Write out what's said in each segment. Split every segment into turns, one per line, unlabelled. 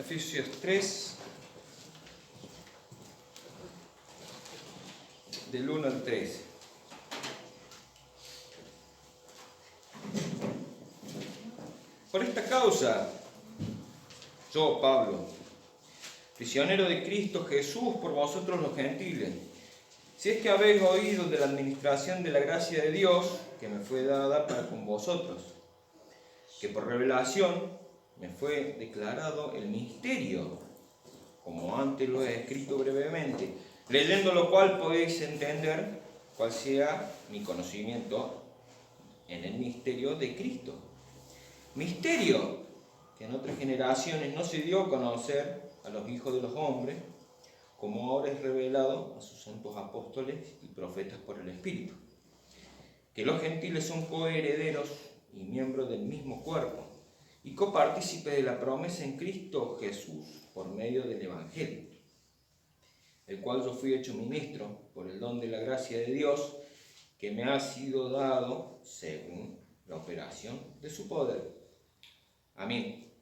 Efesios 3, del 1 al 13. Por esta causa, yo, Pablo, prisionero de Cristo Jesús por vosotros los gentiles, si es que habéis oído de la administración de la gracia de Dios que me fue dada para con vosotros, que por revelación me fue declarado el misterio, como antes lo he escrito brevemente, leyendo lo cual podéis entender cuál sea mi conocimiento en el misterio de Cristo. Misterio que en otras generaciones no se dio a conocer a los hijos de los hombres, como ahora es revelado a sus santos apóstoles y profetas por el Espíritu. Que los gentiles son coherederos y miembros del mismo cuerpo, y copartícipes de la promesa en Cristo Jesús por medio del Evangelio, el cual yo fui hecho ministro por el don de la gracia de Dios, que me ha sido dado según la operación de su poder. A mí,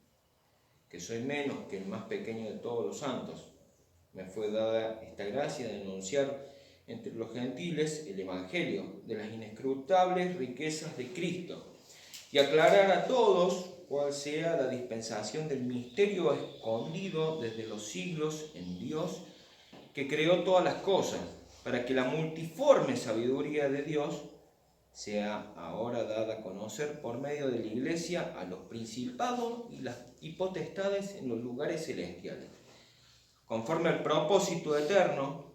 que soy menos que el más pequeño de todos los santos, me fue dada esta gracia de anunciar entre los gentiles el Evangelio de las inescrutables riquezas de Cristo, y aclarar a todos cuál sea la dispensación del misterio escondido desde los siglos en Dios, que creó todas las cosas, para que la multiforme sabiduría de Dios sea ahora dada a conocer por medio de la Iglesia a los principados y potestades en los lugares celestiales, conforme al propósito eterno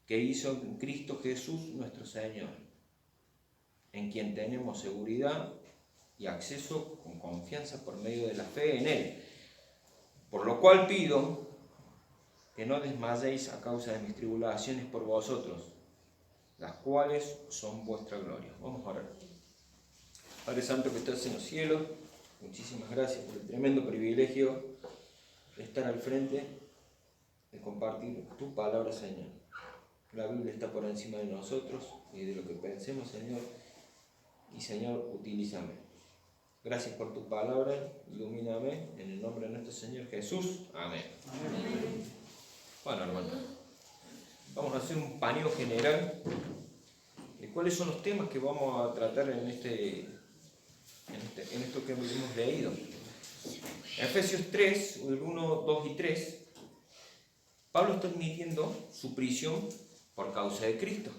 que hizo en Cristo Jesús nuestro Señor, en quien tenemos seguridad y acceso con confianza por medio de la fe en Él. Por lo cual pido que no desmayéis a causa de mis tribulaciones por vosotros, las cuales son vuestra gloria. Vamos a orar. Padre Santo que estás en los cielos, muchísimas gracias por el tremendo privilegio de estar al frente, de compartir tu palabra, Señor. La Biblia está por encima de nosotros y de lo que pensemos, Señor. Y Señor, utilízame. Gracias por tu palabra, ilumíname en el nombre de nuestro Señor Jesús. Amén. Amén. Bueno, hermano, vamos a hacer un paneo general de cuáles son los temas que vamos a tratar en esto que hemos leído. En Efesios 3, del 1, 2 y 3, Pablo está admitiendo su prisión por causa de Cristo,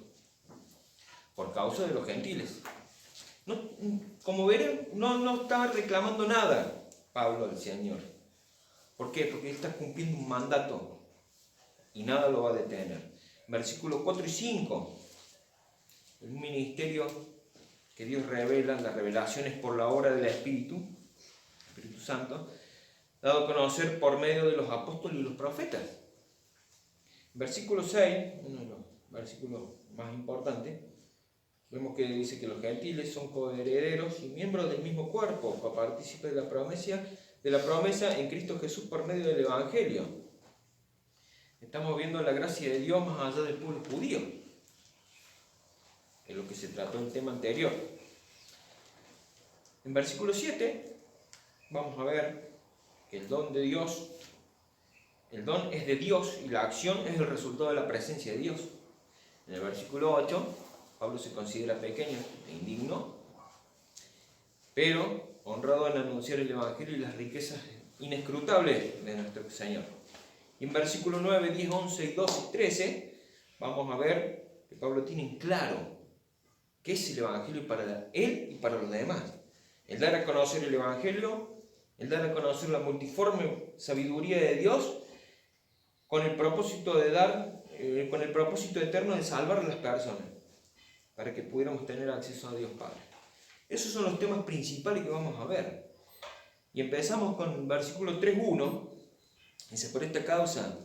por causa de los gentiles. No, como verán, no estaba reclamando nada Pablo al Señor. ¿Por qué? Porque él está cumpliendo un mandato y nada lo va a detener. Versículos 4 y 5. Un ministerio que Dios revela, las revelaciones por la obra del Espíritu Santo, dado a conocer por medio de los apóstoles y los profetas. Versículo 6, uno de los versículos más importantes, vemos que dice que los gentiles son coherederos y miembros del mismo cuerpo, copartícipes de la promesa en Cristo Jesús por medio del Evangelio. Estamos viendo la gracia de Dios más allá del pueblo judío, que es lo que se trató en el tema anterior. En versículo 7 vamos a ver que el don es de Dios y la acción es el resultado de la presencia de Dios. En el versículo 8, Pablo se considera pequeño e indigno, pero honrado en anunciar el Evangelio y las riquezas inescrutables de nuestro Señor. Y en versículo 9, 10, 11, 12 y 13 vamos a ver que Pablo tiene en claro qué es el Evangelio para él y para los demás. El dar a conocer el Evangelio, el dar a conocer la multiforme sabiduría de Dios, con el propósito eterno de salvar a las personas, para que pudiéramos tener acceso a Dios Padre. Esos son los temas principales que vamos a ver. Y empezamos con el versículo 3.1. Dice, por esta causa,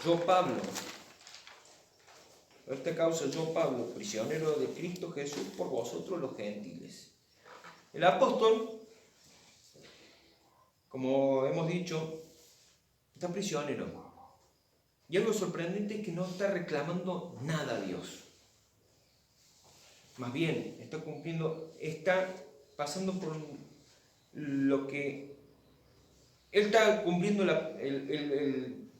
yo Pablo, prisionero de Cristo Jesús por vosotros los gentiles. El apóstol, como hemos dicho, está prisionero. Y algo sorprendente es que no está reclamando nada a Dios. Más bien, está pasando por lo que Él está cumpliendo él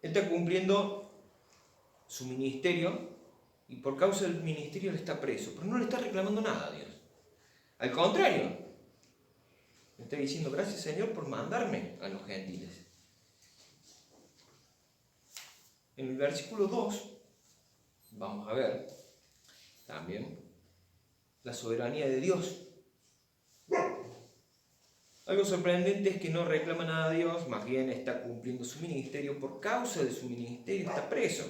está cumpliendo su ministerio y por causa del ministerio él está preso, pero no le está reclamando nada a Dios. Al contrario, le está diciendo: gracias, Señor, por mandarme a los gentiles. En el versículo 2 vamos a ver también la soberanía de Dios. Algo sorprendente es que no reclama nada a Dios, más bien está cumpliendo su ministerio. Por causa de su ministerio está preso.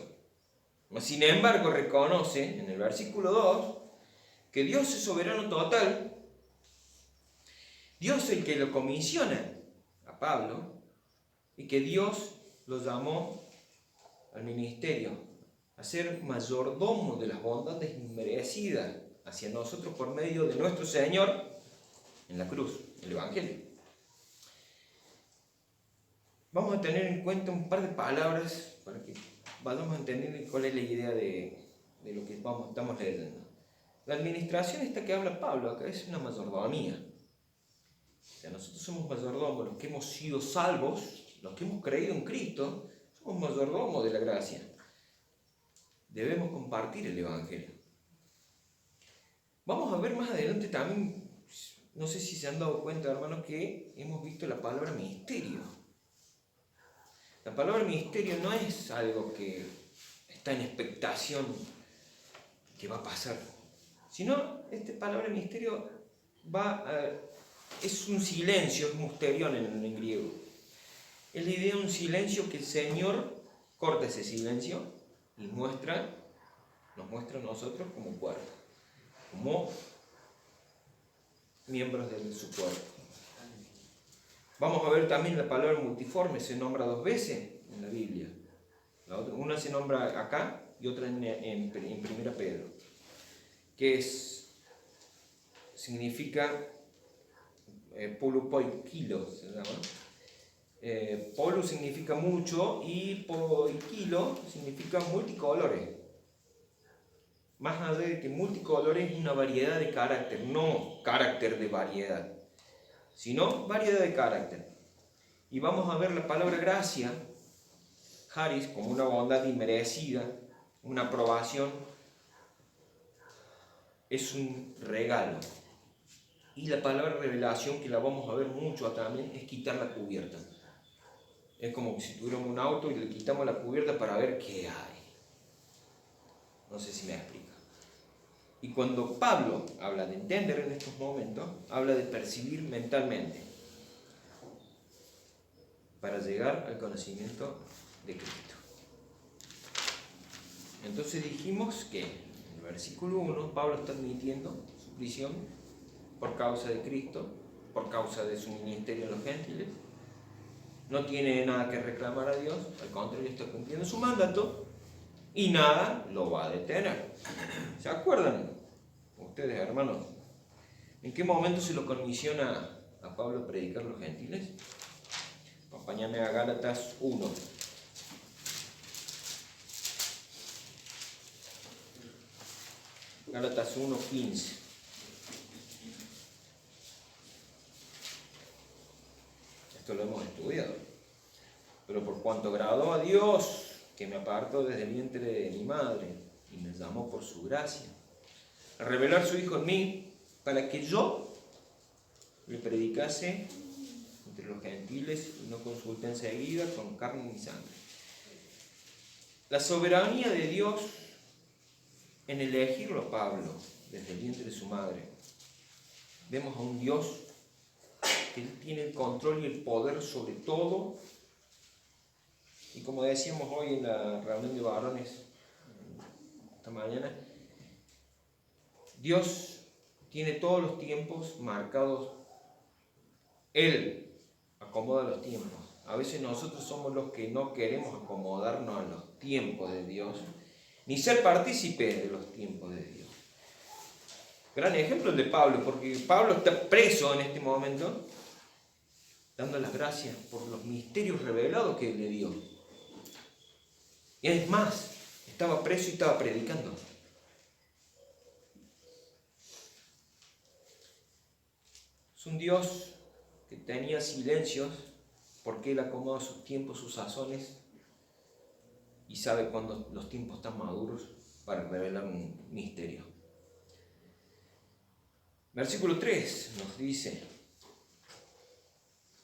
Sin embargo, reconoce en el versículo 2 que Dios es soberano total. Dios es el que lo comisiona a Pablo y que Dios lo llamó al ministerio a ser mayordomo de las bondades inmerecidas hacia nosotros por medio de nuestro Señor en la cruz, el Evangelio. Vamos a tener en cuenta un par de palabras para que vayamos entendiendo cuál es la idea de lo que estamos leyendo. La administración esta que habla Pablo acá es una mayordomía. O sea, nosotros somos mayordomos, los que hemos sido salvos, los que hemos creído en Cristo, somos mayordomos de la gracia. Debemos compartir el Evangelio. Vamos a ver más adelante también, no sé si se han dado cuenta, hermanos, que hemos visto la palabra misterio. La palabra misterio no es algo que está en expectación que va a pasar, sino esta palabra misterio es un silencio, es musterión en griego. Es la idea de un silencio que el Señor corta ese silencio y nos muestra a nosotros como cuerpo, como miembros de su cuerpo. Vamos a ver también la palabra multiforme, se nombra 2 veces en la Biblia. Una se nombra acá y otra en 1 Pedro, que significa polupoikilo, se llama. Polu significa mucho y poikilo significa multicolores. Más allá de que multicolores es una variedad de carácter, no carácter de variedad, sino variedad de carácter. Y vamos a ver la palabra gracia, charis, como una bondad inmerecida, una aprobación, es un regalo. Y la palabra revelación, que la vamos a ver mucho también, es quitar la cubierta. Es como si tuviéramos un auto y le quitamos la cubierta para ver qué hay. No sé si me explico. Y cuando Pablo habla de entender en estos momentos, habla de percibir mentalmente para llegar al conocimiento de Cristo. Entonces dijimos que en el versículo 1 Pablo está admitiendo su prisión por causa de Cristo, por causa de su ministerio en los gentiles. No tiene nada que reclamar a Dios, al contrario, está cumpliendo su mandato y nada lo va a detener. ¿Se acuerdan ustedes, hermanos, en qué momento se lo comisiona a Pablo a predicar a los gentiles? Acompáñame a Gálatas 1. Gálatas 1:15. Esto lo hemos estudiado. Pero por cuanto agradó a Dios, que me apartó desde el vientre de mi madre y me llamó por su gracia, a revelar su Hijo en mí, para que yo le predicase entre los gentiles y no consulte enseguida con carne ni sangre. La soberanía de Dios en elegirlo a Pablo desde el vientre de su madre. Vemos a un Dios que tiene el control y el poder sobre todo. Y como decíamos hoy en la reunión de varones esta mañana, Dios tiene todos los tiempos marcados. Él acomoda los tiempos. A veces nosotros somos los que no queremos acomodarnos a los tiempos de Dios, ni ser partícipes de los tiempos de Dios. Gran ejemplo el de Pablo, porque Pablo está preso en este momento, dando las gracias por los misterios revelados que le dio. Y es más, estaba preso y estaba predicando. Es un Dios que tenía silencios, porque Él acomoda sus tiempos, sus sazones, y sabe cuándo los tiempos están maduros para revelar un misterio. Versículo 3 nos dice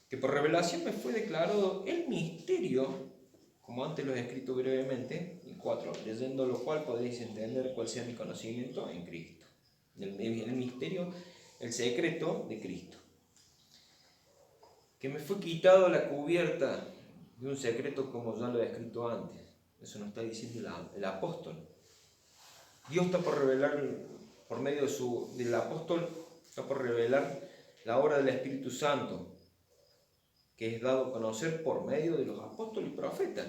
que por revelación me fue declarado el misterio, como antes lo he escrito brevemente, y 4, leyendo lo cual podéis entender cuál sea mi conocimiento en Cristo. El misterio, el secreto de Cristo. Que me fue quitado la cubierta de un secreto como ya lo he escrito antes. Eso nos está diciendo el apóstol. Dios está por revelar, por medio del apóstol, está por revelar la obra del Espíritu Santo, que es dado a conocer por medio de los apóstoles y profetas.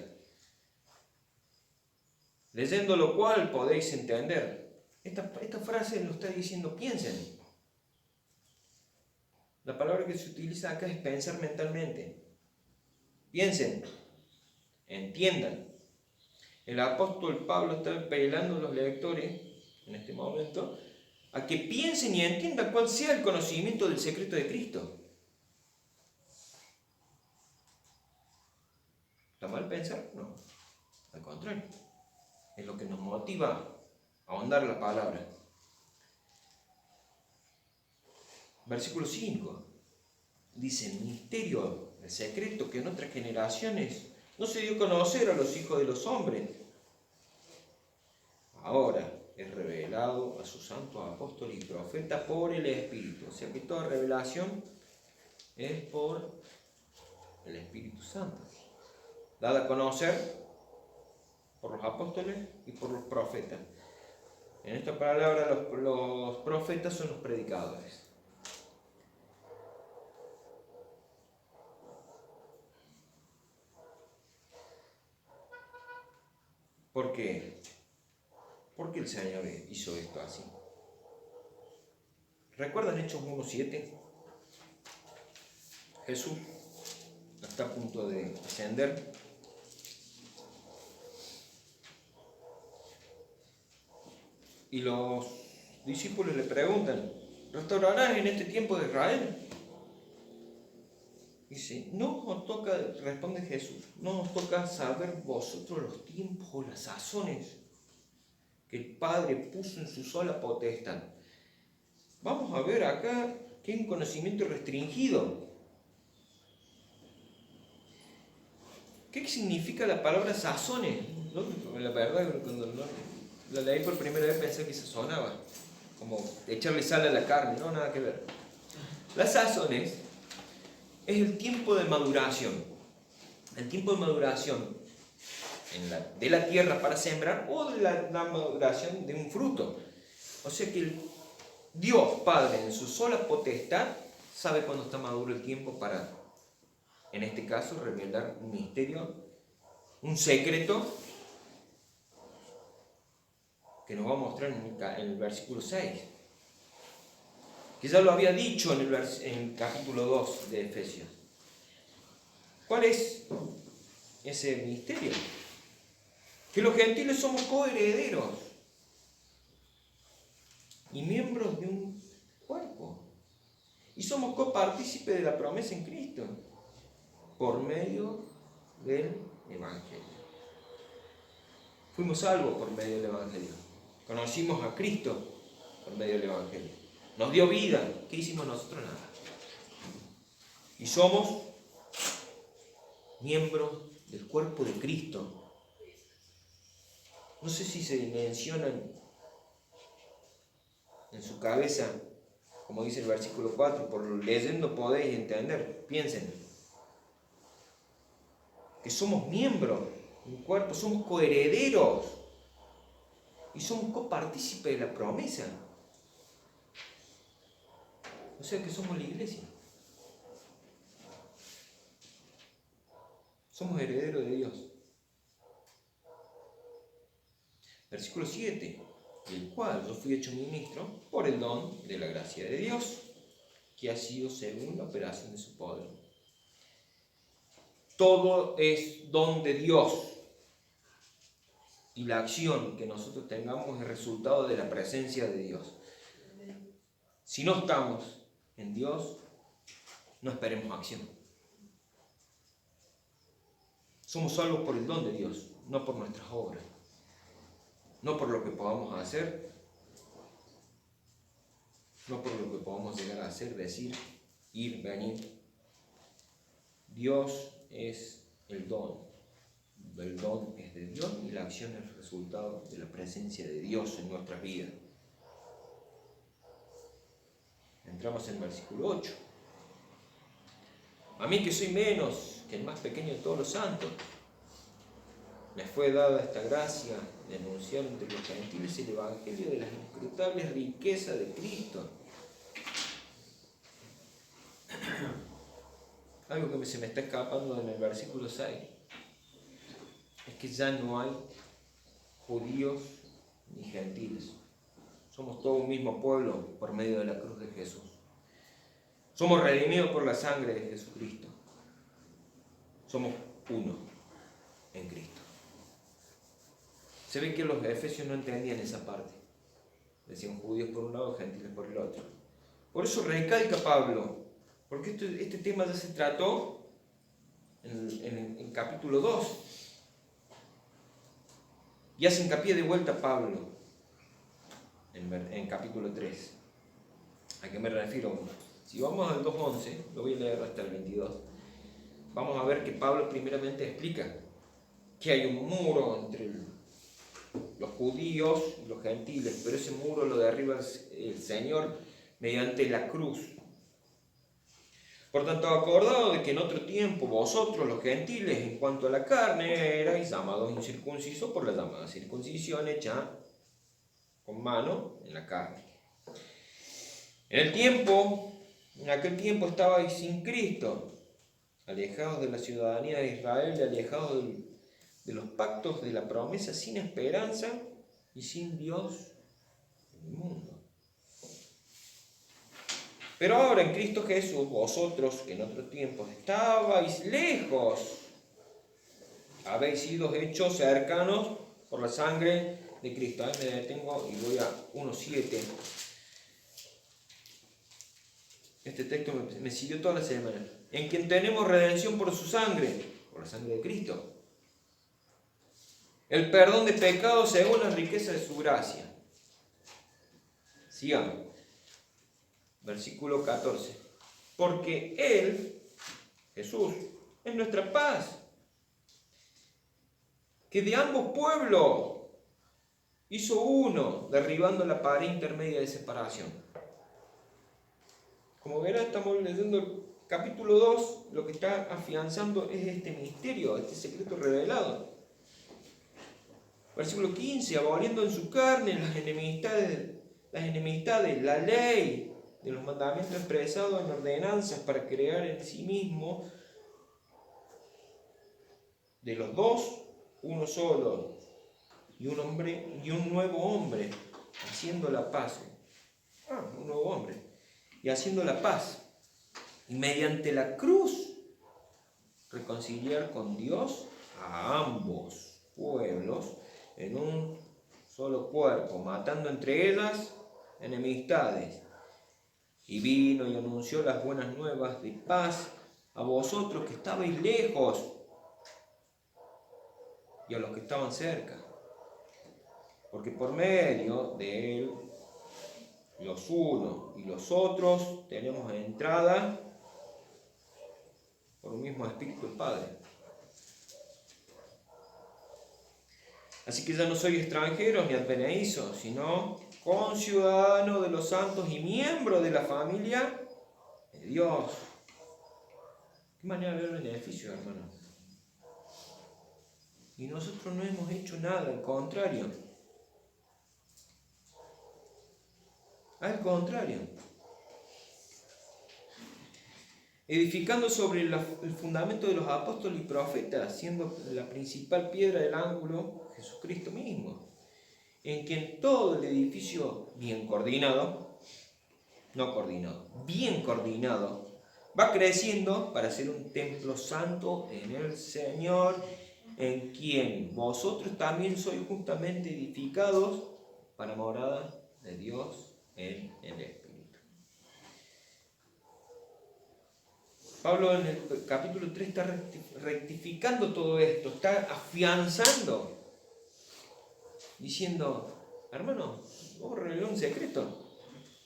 Leyendo lo cual podéis entender. Esta frase nos está diciendo, piensen. La palabra que se utiliza acá es pensar mentalmente. Piensen, entiendan. El apóstol Pablo está apelando a los lectores, en este momento, a que piensen y entiendan cuál sea el conocimiento del secreto de Cristo. ¿Está mal pensar? No. Al contrario. Es lo que nos motiva a ahondar la palabra. Versículo 5. Dice, el misterio, el secreto que en otras generaciones no se dio a conocer a los hijos de los hombres. Ahora es revelado a sus santos apóstoles y profetas por el Espíritu. O sea que toda revelación es por el Espíritu Santo. Dada a conocer por los apóstoles y por los profetas. En esta palabra los profetas son los predicadores. ¿Por qué? ¿Por qué el Señor hizo esto así? ¿Recuerdan Hechos 1:7? Jesús está a punto de ascender. Y los discípulos le preguntan, ¿restaurarás en este tiempo de Israel? Dice, no os toca, responde Jesús, no os toca saber vosotros los tiempos o las sazones que el Padre puso en su sola potestad. Vamos a ver acá que hay un conocimiento restringido. ¿Qué significa la palabra sazones? La verdad, cuando la leí por primera vez pensé que sazonaba, como echarle sal a la carne, no, nada que ver. Las sazones es el tiempo de maduración. El tiempo de maduración de la tierra para sembrar o de la maduración de un fruto. O sea que Dios Padre en su sola potestad sabe cuándo está maduro el tiempo para, en este caso, revelar un misterio, un secreto que nos va a mostrar en el versículo 6. Que ya lo había dicho en el capítulo 2 de Efesios. ¿Cuál es ese misterio? Que los gentiles somos coherederos y miembros de un cuerpo. Y somos copartícipes de la promesa en Cristo por medio del Evangelio. Fuimos salvos por medio del Evangelio. Conocimos a Cristo por medio del Evangelio. Nos dio vida. ¿Qué hicimos nosotros? Nada. Y somos miembros del cuerpo de Cristo. No sé si se mencionan en su cabeza, como dice el versículo 4, por leyendo podéis entender. Piensen que somos miembros de un cuerpo, somos coherederos y somos copartícipes de la promesa. O sea que somos la iglesia. Somos herederos de Dios. Versículo 7. El cual yo fui hecho ministro por el don de la gracia de Dios, que ha sido según la operación de su poder. Todo es don de Dios. Y la acción que nosotros tengamos es resultado de la presencia de Dios. Si no estamos en Dios, no esperemos acción. Somos salvos por el don de Dios, no por nuestras obras, no por lo que podamos hacer, no por lo que podamos llegar a hacer, decir, ir, venir. Dios es el don es de Dios y la acción es el resultado de la presencia de Dios en nuestras vidas. Entramos en el versículo 8. A mí que soy menos que el más pequeño de todos los santos, me fue dada esta gracia de anunciar entre los gentiles el evangelio de las inescrutables riquezas de Cristo. Algo que se me está escapando en el versículo 6 es que ya no hay judíos ni gentiles. Somos todo un mismo pueblo por medio de la cruz de Jesús. Somos redimidos por la sangre de Jesucristo. Somos uno en Cristo. Se ve que los efesios no entendían esa parte. Decían judíos por un lado, gentiles por el otro. Por eso recalca Pablo, porque este tema ya se trató en capítulo 2. Y hace hincapié de vuelta Pablo en capítulo 3. ¿A qué me refiero? Si vamos al 2.11, lo voy a leer hasta el 22, vamos a ver que Pablo primeramente explica que hay un muro entre los judíos y los gentiles, pero ese muro lo derriba el Señor mediante la cruz. Por tanto, acordado de que en otro tiempo vosotros los gentiles, en cuanto a la carne, erais llamados incircuncisos por la llamada circuncisión hecha con mano en la carne. En aquel tiempo estabais sin Cristo, alejados de la ciudadanía de Israel y alejados de los pactos de la promesa, sin esperanza y sin Dios en el mundo. Pero ahora en Cristo Jesús, vosotros que en otros tiempos estabais lejos, habéis sido hechos cercanos por la sangre de Cristo. Ahí me detengo y voy a 1.7. Este texto me siguió toda la semana. En quien tenemos redención por su sangre, por la sangre de Cristo. El perdón de pecados según la riqueza de su gracia. Sigamos. Versículo 14. Porque Él, Jesús, es nuestra paz, que de ambos pueblos hizo uno, derribando la pared intermedia de separación. Como verán, estamos leyendo el capítulo 2, lo que está afianzando es este misterio, este secreto revelado. Versículo 15, aboliendo en su carne las enemistades, la ley de los mandamientos expresados en ordenanzas para crear en sí mismo de los dos uno solo y un nuevo hombre haciendo la paz. Un nuevo hombre y haciendo la paz y mediante la cruz reconciliar con Dios a ambos pueblos en un solo cuerpo, matando entre ellas enemistades. Y vino y anunció las buenas nuevas de paz a vosotros que estabais lejos y a los que estaban cerca. Porque por medio de él, los unos y los otros, tenemos entrada por un mismo Espíritu el Padre. Así que ya no soy extranjero ni advenedizo, sino conciudadano de los santos y miembro de la familia de Dios. ¿Qué manera de ver el beneficio, hermano? Y nosotros no hemos hecho nada, al contrario. Al contrario. Edificando sobre el fundamento de los apóstoles y profetas, siendo la principal piedra del ángulo Jesucristo mismo, en quien todo el edificio bien coordinado, bien coordinado, va creciendo para ser un templo santo en el Señor, en quien vosotros también sois justamente edificados para morada de Dios en el Espíritu. Pablo en el capítulo 3 está rectificando todo esto, está afianzando, diciendo, hermano, vamos a revelar un secreto.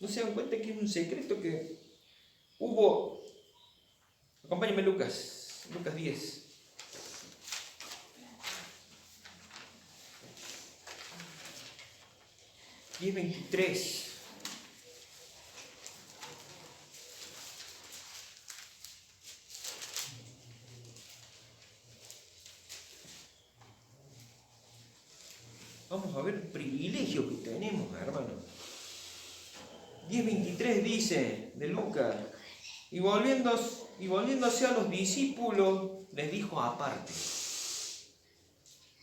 ¿No se dan cuenta que es un secreto que hubo? Acompáñame Lucas 10. Y 23. Vamos a ver el privilegio que tenemos, hermano. 10:23 dice de Lucas, y volviéndose a los discípulos, les dijo aparte,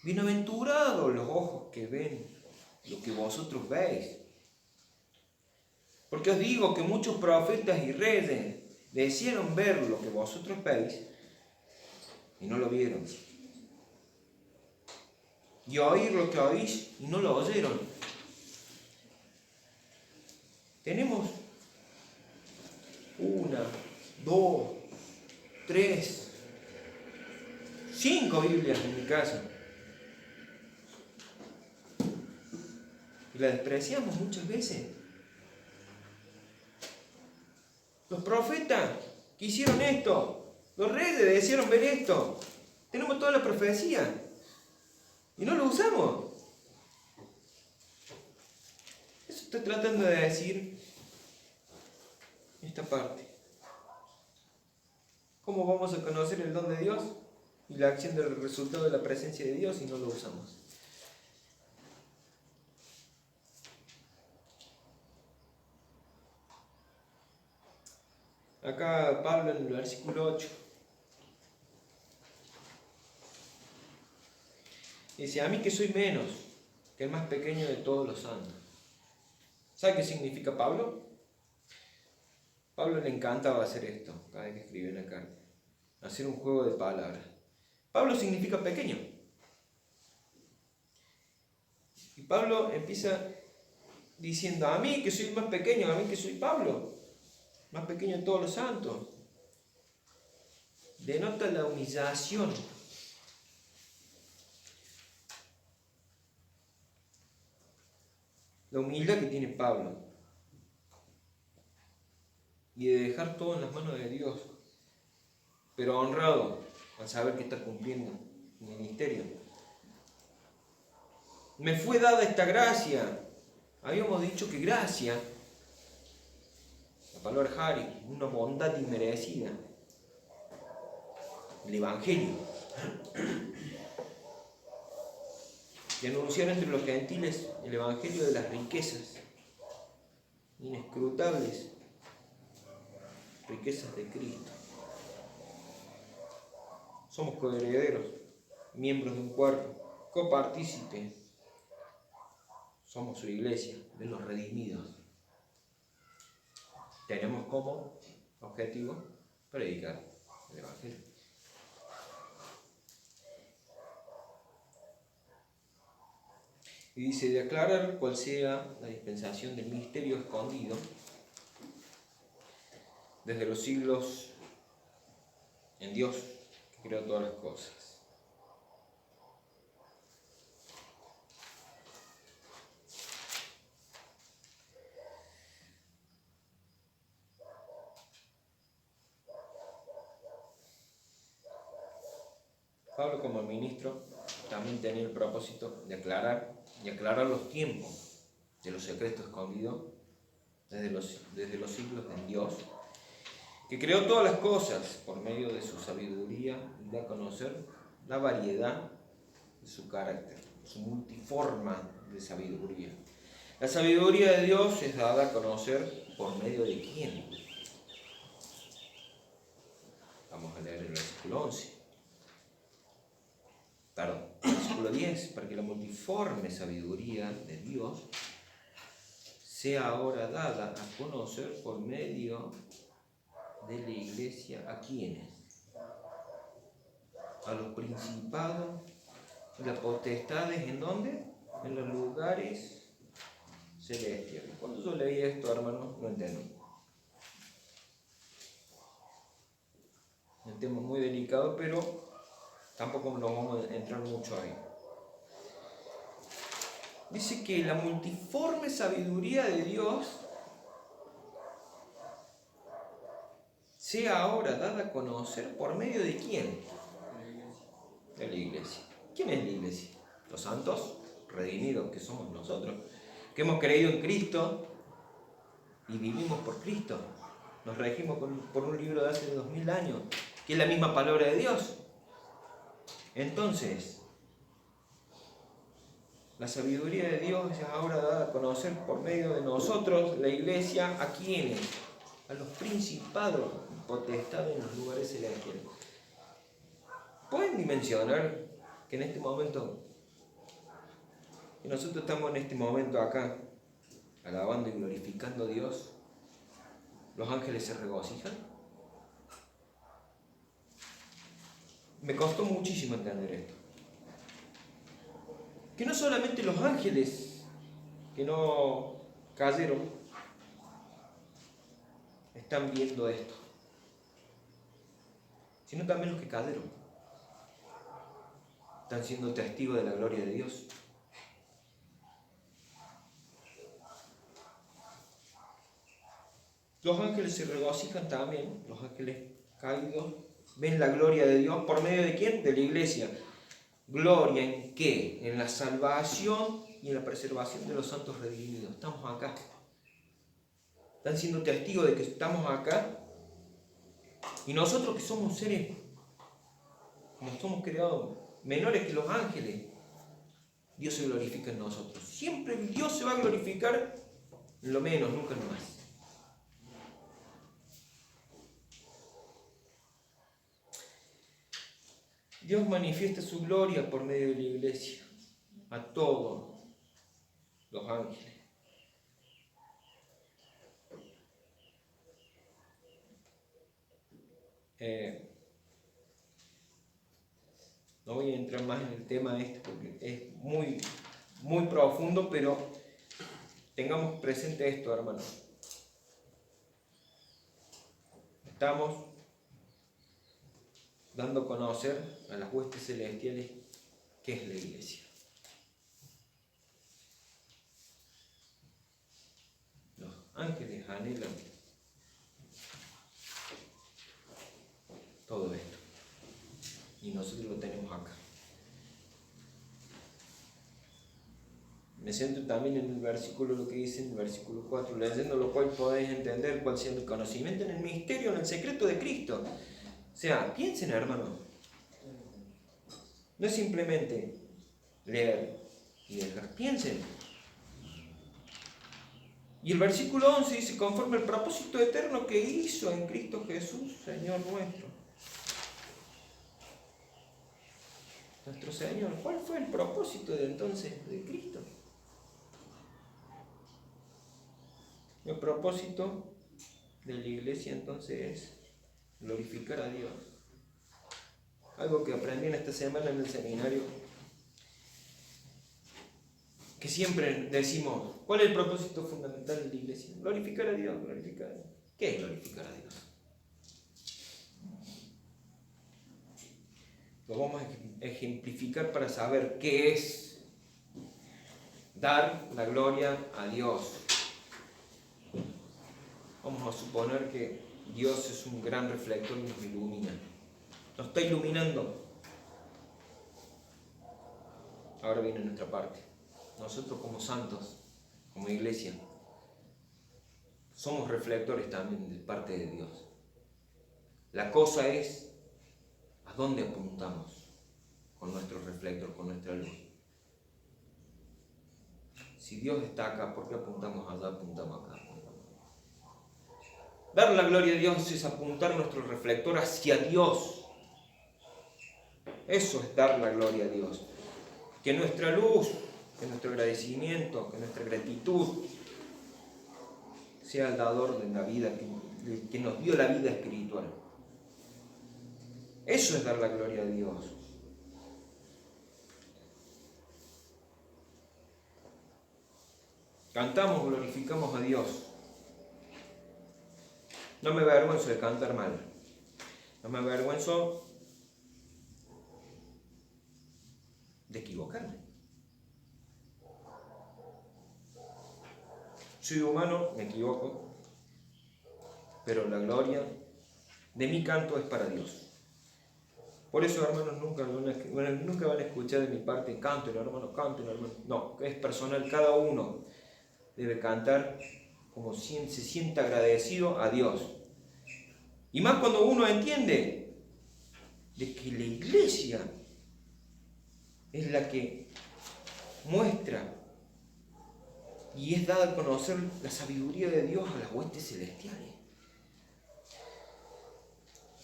bienaventurados los ojos que ven lo que vosotros veis. Porque os digo que muchos profetas y reyes desearon ver lo que vosotros veis y no lo vieron. Y oír lo que oís y no lo oyeron. Tenemos 1, 2, 3, 5 Biblias en mi casa. Y la despreciamos muchas veces. Los profetas que hicieron esto, los reyes desearon ver esto. Tenemos toda la profecía y no lo usamos. Eso estoy tratando de decir esta parte. ¿Cómo vamos a conocer el don de Dios y la acción del resultado de la presencia de Dios si no lo usamos? Acá Pablo en el versículo 8 dice, a mí que soy menos que el más pequeño de todos los santos. ¿Sabe qué significa Pablo? Pablo le encantaba hacer esto cada vez que escribía una carta, hacer un juego de palabras. Pablo significa pequeño. Y Pablo empieza diciendo, a mí que soy el más pequeño, a mí que soy Pablo, más pequeño de todos los santos. Denota la humillación. La humildad que tiene Pablo. Y de dejar todo en las manos de Dios. Pero honrado al saber que está cumpliendo el ministerio. Me fue dada esta gracia. Habíamos dicho que gracia, la palabra Hari, una bondad inmerecida. El Evangelio. Y anunciar entre los gentiles el Evangelio de las riquezas inescrutables, riquezas de Cristo. Somos coherederos, miembros de un cuerpo, copartícipes. Somos su iglesia, de los redimidos. Tenemos como objetivo predicar el Evangelio. Y dice, de aclarar cuál sea la dispensación del misterio escondido desde los siglos en Dios, que creó todas las cosas. Pablo, como ministro, también tenía el propósito de aclarar los tiempos de los secretos escondidos desde los siglos en Dios, que creó todas las cosas por medio de su sabiduría y da a conocer la variedad de su carácter, su multiforma de sabiduría. La sabiduría de Dios es dada a conocer por medio de quién. Vamos a leer el versículo 11. Versículo 10, para que la multiforme sabiduría de Dios sea ahora dada a conocer por medio de la iglesia a quienes, a los principados y las potestades, ¿en dónde? En los lugares celestiales. Cuando yo leí esto, hermano, no entendí. un tema muy delicado, pero tampoco nos vamos a entrar mucho ahí. Dice que la multiforme sabiduría de Dios sea ahora dada a conocer por medio de quién. De la iglesia. ¿Quién es la iglesia? Los santos redimidos, que somos nosotros, que hemos creído en Cristo y vivimos por Cristo. Nos regimos por un libro de hace 2000 años, que es la misma palabra de Dios. Entonces, la sabiduría de Dios es ahora dada a conocer por medio de nosotros, la iglesia, ¿a quiénes? A los principados y potestades en los lugares celestiales. ¿Pueden dimensionar que en este momento, que nosotros estamos en este momento acá, alabando y glorificando a Dios, los ángeles se regocijan? Me costó muchísimo entender esto. Que no solamente los ángeles que no cayeron están viendo esto, sino también los que cayeron están siendo testigos de la gloria de Dios. Los ángeles se regocijan también, los ángeles caídos ven la gloria de Dios por medio de quién? De la iglesia. ¿Gloria en qué? En la salvación y en la preservación de los santos redimidos. Estamos acá. Están siendo testigos de que estamos acá. Y nosotros que somos seres, como somos creados, menores que los ángeles, Dios se glorifica en nosotros. Siempre Dios se va a glorificar en lo menos, nunca en lo más. Dios manifiesta su gloria por medio de la iglesia a todos los ángeles. No voy a entrar más en el tema este porque es muy profundo, pero tengamos presente esto, hermanos. Estamos dando a conocer a las huestes celestiales qué es la iglesia. Los ángeles anhelan todo esto y nosotros lo tenemos acá. Me centro también en el versículo, lo que dice en el versículo 4, leyendo lo cual podéis entender cuál sea el conocimiento en el misterio, en el secreto de Cristo. O sea, piensen, hermanos, no es simplemente leer y dejar, piensen. Y el versículo 11 dice, conforme al propósito eterno que hizo en Cristo Jesús, Señor nuestro. Nuestro Señor, ¿cuál fue el propósito de entonces de Cristo? El propósito de la iglesia entonces es glorificar a Dios. Algo que aprendí en esta semana en el seminario, que siempre decimos, ¿cuál es el propósito fundamental de la iglesia? Glorificar a Dios, glorificar a Dios. ¿Qué es glorificar a Dios? Lo vamos a ejemplificar para saber qué es dar la gloria a Dios. Vamos a suponer que Dios es un gran reflector y nos ilumina. Nos está iluminando. Ahora viene nuestra parte. Nosotros como santos, como iglesia, somos reflectores también de parte de Dios. La cosa es a dónde apuntamos con nuestro reflector, con nuestra luz. Si Dios está acá, ¿por qué apuntamos allá, apuntamos acá? Dar la gloria a Dios es apuntar nuestro reflector hacia Dios. Eso es dar la gloria a Dios. Que nuestra luz, que nuestro agradecimiento, que nuestra gratitud sea el dador de la vida, que nos dio la vida espiritual. Eso es dar la gloria a Dios. Cantamos, glorificamos a Dios. No me avergüenzo de cantar mal. No me avergüenzo de equivocarme. Soy humano, me equivoco, pero la gloria de mi canto es para Dios. Por eso, hermanos, nunca van a escuchar de mi parte, canten, hermanos, canten, hermanos. No, es personal, cada uno debe cantar como se sienta agradecido a Dios. Y más cuando uno entiende de que la iglesia es la que muestra y es dada a conocer la sabiduría de Dios a las huestes celestiales.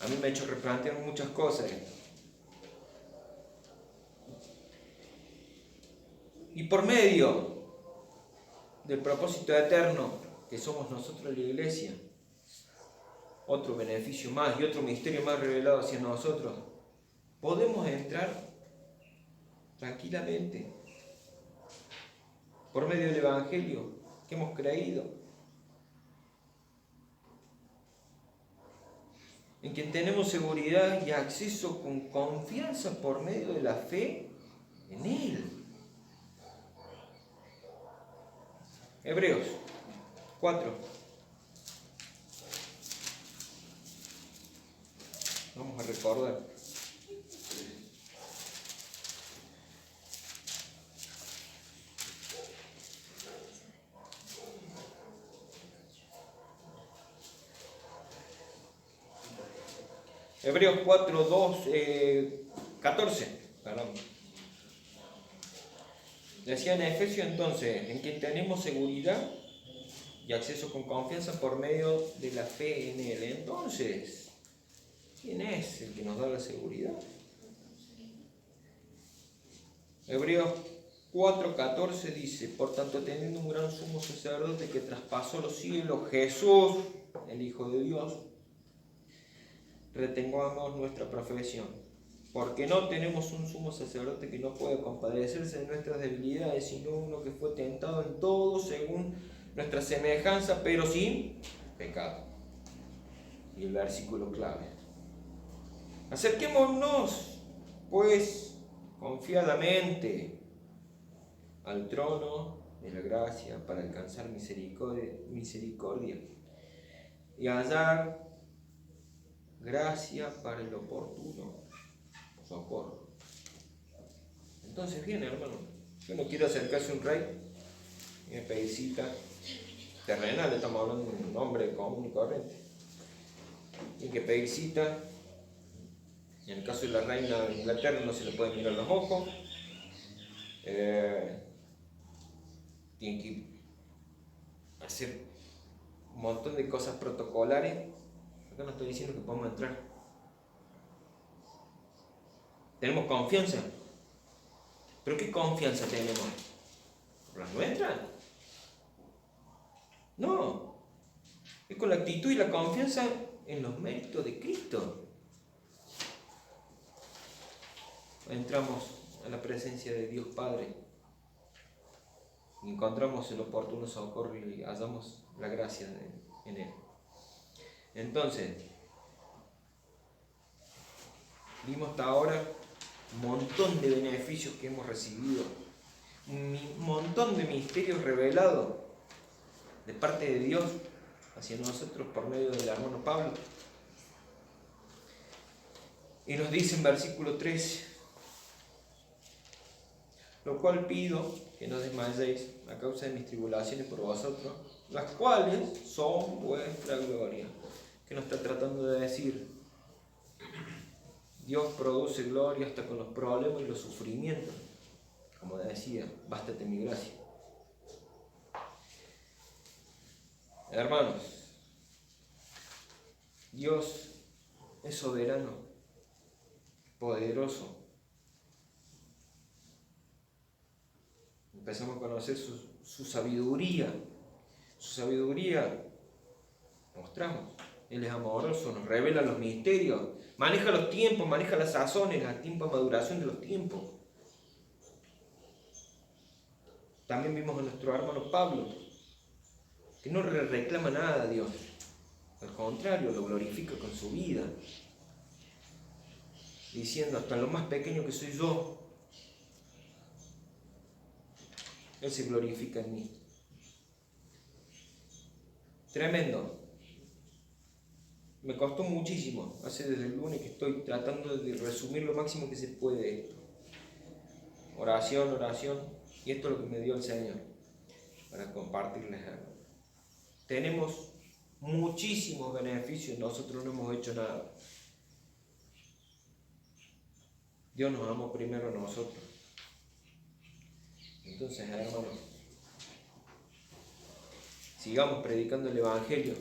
A mí me ha hecho replantear muchas cosas. Y por medio del propósito eterno que somos nosotros la iglesia, otro beneficio más y otro misterio más revelado hacia nosotros, podemos entrar tranquilamente por medio del Evangelio que hemos creído, en quien tenemos seguridad y acceso con confianza por medio de la fe en Él. Hebreos 4. Vamos a recordar. Hebreos 4, 2, 14. Perdón. Decía en Efesios entonces, en quien tenemos seguridad y acceso con confianza por medio de la fe en Él. Entonces, ¿quién es el que nos da la seguridad? Hebreos 4:14 dice, por tanto, teniendo un gran sumo sacerdote que traspasó los cielos, Jesús, el Hijo de Dios, retengamos nuestra profesión, porque no tenemos un sumo sacerdote que no puede compadecerse de nuestras debilidades, sino uno que fue tentado en todo según nuestra semejanza, pero sin pecado. Y el versículo clave. Acerquémonos, pues, confiadamente al trono de la gracia para alcanzar misericordia y hallar gracia para el oportuno socorro. Entonces, bien, hermano, si uno quiere acercarse a un rey, y me pide cita terrenal, estamos hablando de un hombre común y corriente, tiene que pedir cita. En el caso de la reina de Inglaterra no se le puede mirar los ojos, tiene que hacer un montón de cosas protocolares. Acá no estoy diciendo que podamos entrar. ¿Tenemos confianza? ¿Pero qué confianza tenemos? ¿Por las nuestras? No. Es con la actitud y la confianza en los méritos de Cristo. Entramos a la presencia de Dios Padre y encontramos el oportuno socorro y hallamos la gracia en Él. Entonces, vimos hasta ahora un montón de beneficios que hemos recibido, un montón de misterios revelados de parte de Dios hacia nosotros por medio del hermano Pablo. Y nos dice en versículo 13, lo cual pido que no desmayéis a causa de mis tribulaciones por vosotros, las cuales son vuestra gloria. ¿Qué nos está tratando de decir? Dios produce gloria hasta con los problemas y los sufrimientos. Como decía, bástate mi gracia. Hermanos, Dios es soberano, poderoso. Empezamos a conocer su sabiduría. Su sabiduría mostramos. Él es amoroso, nos revela los misterios, maneja los tiempos, maneja las sazones, la tiempo de maduración de los tiempos. También vimos a nuestro hermano Pablo, que no reclama nada a Dios. Al contrario, lo glorifica con su vida. diciendo hasta lo más pequeño que soy yo, Él se glorifica en mí. Tremendo. Me costó muchísimo. Hace desde el lunes que estoy tratando de resumir lo máximo que se puede esto. Oración, oración. Y esto es lo que me dio el Señor para compartirles algo. Tenemos muchísimos beneficios, nosotros no hemos hecho nada. Dios nos amó primero a nosotros. Entonces, hermanos, sigamos predicando el Evangelio,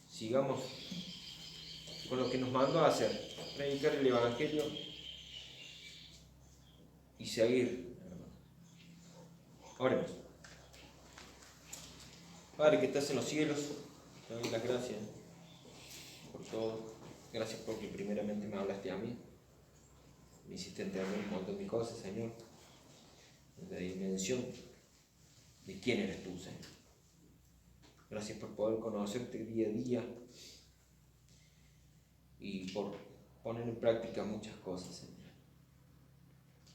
sigamos con lo que nos mandó a hacer, predicar el Evangelio y seguir. Oremos. Padre que estás en los cielos, te doy las gracias por todo. Gracias porque primeramente me hablaste a mí. Me hiciste entender un montón de cosas, Señor. La dimensión de quién eres tú, Señor. Gracias por poder conocerte día a día y por poner en práctica muchas cosas, Señor.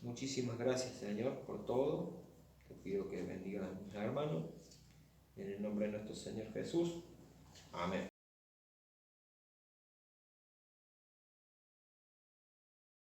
Muchísimas gracias, Señor, por todo. Te pido que bendigas a mis hermanos. En el nombre de nuestro Señor Jesús. Amén.